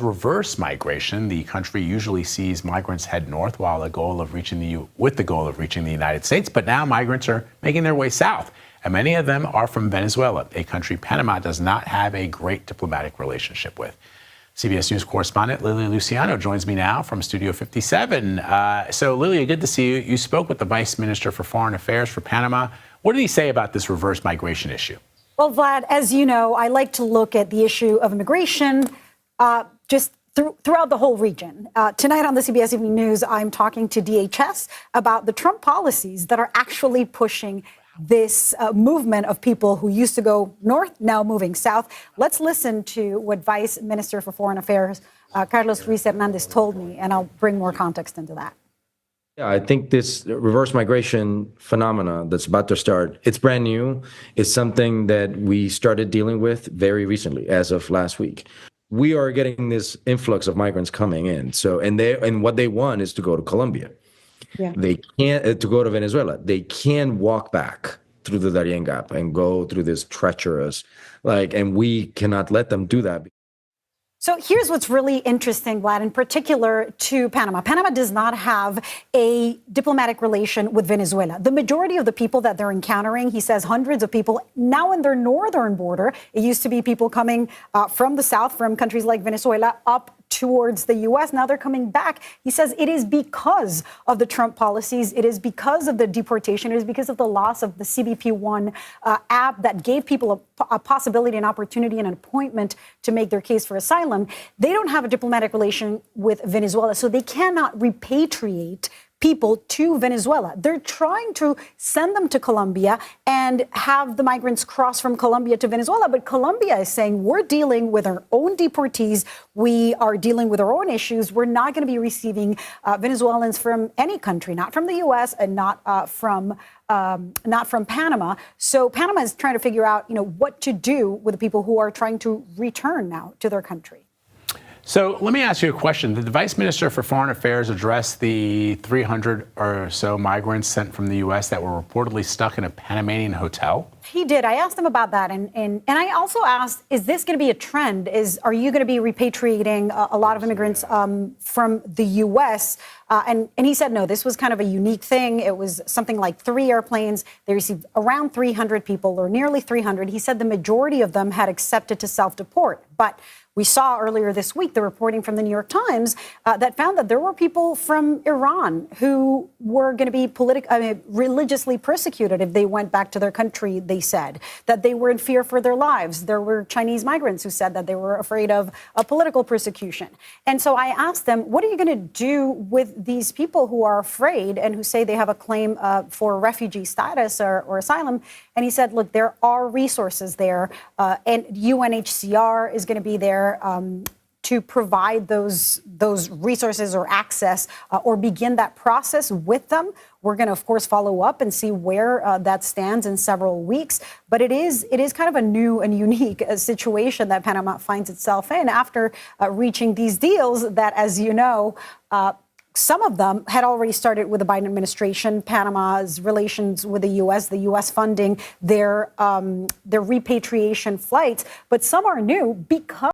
Reverse migration. The country usually sees migrants head north while the goal of reaching the United States. But now migrants are making their way south, and many of them are from Venezuela, a country Panama does not have a great diplomatic relationship with. CBS News correspondent Lily Luciano joins me now from Studio 57. So, Lily, good to see you. You spoke with the Vice Minister for Foreign Affairs for Panama. What did he say about this reverse migration issue? Well, Vlad, as you know, I like to look at the issue of immigration throughout the whole region. Tonight on the CBS Evening News, I'm talking to DHS about the Trump policies that are actually pushing this movement of people who used to go north, now moving south. Let's listen to what Vice Minister for Foreign Affairs, Carlos Ruiz Hernandez, told me, and I'll bring more context into that. Yeah, I think this reverse migration phenomena that's about to start, it's brand new. It's something that we started dealing with very recently, as of last week. We are getting this influx of migrants coming in. So, and what they want is to go to Colombia. Yeah. They can't to go to Venezuela. They can walk back through the Darien Gap and go through this treacherous, and we cannot let them do that. So here's what's really interesting, Vlad, in particular to Panama. Panama does not have a diplomatic relation with Venezuela. The majority of the people that they're encountering, he says hundreds of people now in their northern border. It used to be people coming from the south, from countries like Venezuela, up towards the U.S. Now they're coming back. He says it is because of the Trump policies. It is because of the deportation. It is because of the loss of the CBP-1 app that gave people a possibility, an opportunity, and an appointment to make their case for asylum. They don't have a diplomatic relation with Venezuela, so they cannot repatriate people to Venezuela. They're trying to send them to Colombia and have the migrants cross from Colombia to Venezuela. But Colombia is saying we're dealing with our own deportees. We are dealing with our own issues. We're not going to be receiving Venezuelans from any country, not from the U.S. and not from Panama. So Panama is trying to figure out, what to do with the people who are trying to return now to their country. So let me ask you a question. Did the Vice Minister for Foreign Affairs address the 300 or so migrants sent from the U.S. that were reportedly stuck in a Panamanian hotel? He did. I asked him about that. And I also asked, is this going to be a trend? Are you going to be repatriating a lot of immigrants from the U.S.? And he said, no, this was kind of a unique thing. It was something like 3 airplanes. They received around 300 people, or nearly 300. He said the majority of them had accepted to self-deport. But we saw earlier this week the reporting from the New York Times that found that there were people from Iran who were going to be religiously persecuted if they went back to their country. They said that they were in fear for their lives. There were Chinese migrants who said that they were afraid of a political persecution. And so I asked them, what are you going to do with these people who are afraid and who say they have a claim for refugee status or asylum? And he said, look, there are resources there, and UNHCR is going to be there to provide those resources or access or begin that process with them. We're going to, of course, follow up and see where that stands in several weeks. But it is kind of a new and unique situation that Panama finds itself in after reaching these deals that, as you know, some of them had already started with the Biden administration. Panama's relations with the U.S. funding their repatriation flights, but some are new because